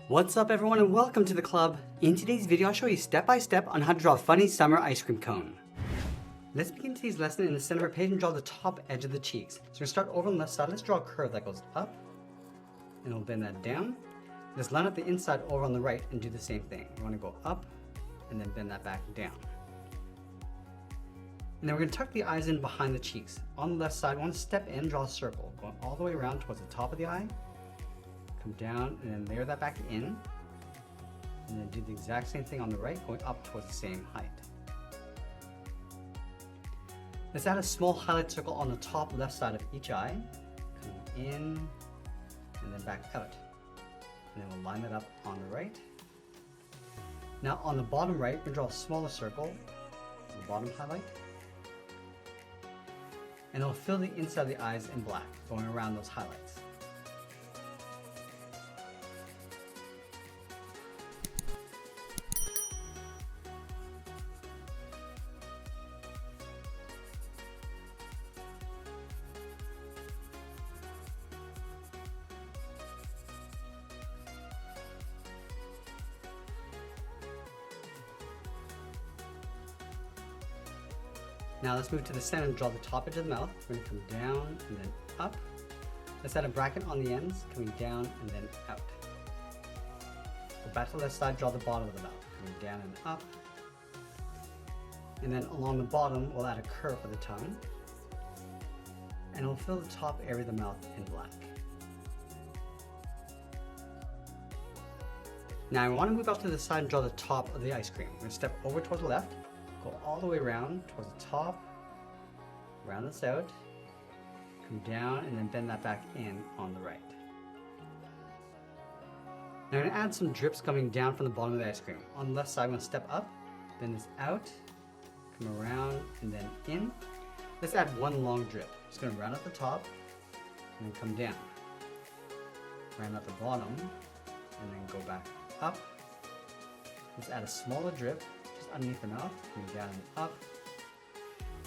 What's up everyone and welcome to the club. In today's video I'll show you step by step on how to draw a funny summer ice cream cone. Let's begin today's lesson in the center of our page and draw the top edge of the cheeks. So we're going to start over on the left side. Let's draw a curve that goes up and we'll bend that down. Let's line up the inside over on the right and do the same thing. We want to go up and then bend that back down. And then we're going to tuck the eyes in behind the cheeks. On the left side, we want to step in, draw a circle, going all the way around towards the top of the eye. Come down and then layer that back in. And then do the exact same thing on the right, going up towards the same height. Let's add a small highlight circle on the top left side of each eye. Coming in and then back out. And then we'll line that up on the right. Now on the bottom right, we're going to draw a smaller circle, the bottom highlight. And it'll fill the inside of the eyes in black, going around those highlights. Now let's move to the center and draw the top edge of the mouth. We're going to come down and then up. Let's add a bracket on the ends, coming down and then out. Go back to the left side, draw the bottom of the mouth, coming down and up. And then along the bottom, we'll add a curve for the tongue. And we'll fill the top area of the mouth in black. Now I want to move out to the side and draw the top of the ice cream. We're going to step over towards the left. Go all the way around towards the top, round this out, come down and then bend that back in on the right. Now I'm going to add some drips coming down from the bottom of the ice cream. On the left side I'm going to step up, bend this out, come around and then in. Let's add one long drip. Just going to round at the top and then come down. Round at the bottom and then go back up. Let's add a smaller drip underneath the mouth, coming down and up.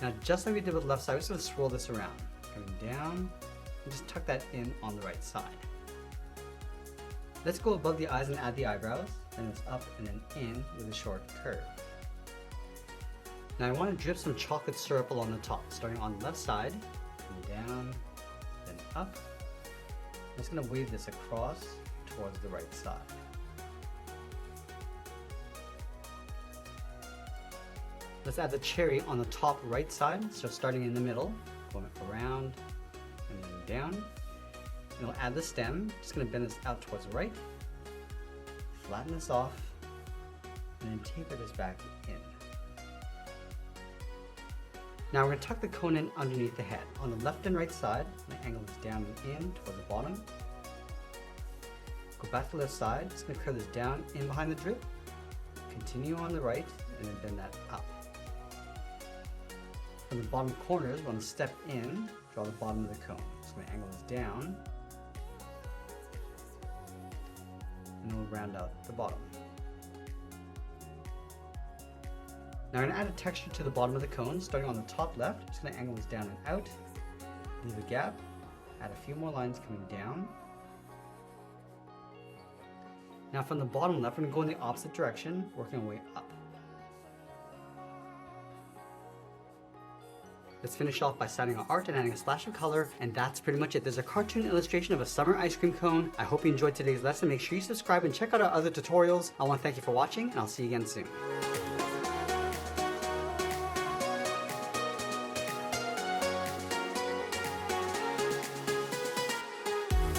Now just like we did with the left side, we're just going to swirl this around, coming down and just tuck that in on the right side. Let's go above the eyes and add the eyebrows, then it's up and then in with a short curve. Now I want to drip some chocolate syrup along the top, starting on the left side, coming down, then up. I'm just going to wave this across towards the right side. Let's add the cherry on the top right side, so starting in the middle, going around and then down. And we'll add the stem, just going to bend this out towards the right, flatten this off, and then taper this back in. Now we're going to tuck the cone in underneath the head. On the left and right side, I'm going to angle this down and in towards the bottom. Go back to the left side, just going to curve this down in behind the drip, continue on the right, and then bend that up. From the bottom corners, we're going to step in, draw the bottom of the cone. Just going to angle this down, and then we'll round out the bottom. Now I'm going to add a texture to the bottom of the cone, starting on the top left. Just going to angle this down and out, leave a gap, add a few more lines coming down. Now from the bottom left, we're going to go in the opposite direction, working our way up. Let's finish off by signing our art and adding a splash of color, and that's pretty much it. There's a cartoon illustration of a summer ice cream cone. I hope you enjoyed today's lesson. Make sure you subscribe and check out our other tutorials. I want to thank you for watching, and I'll see you again soon.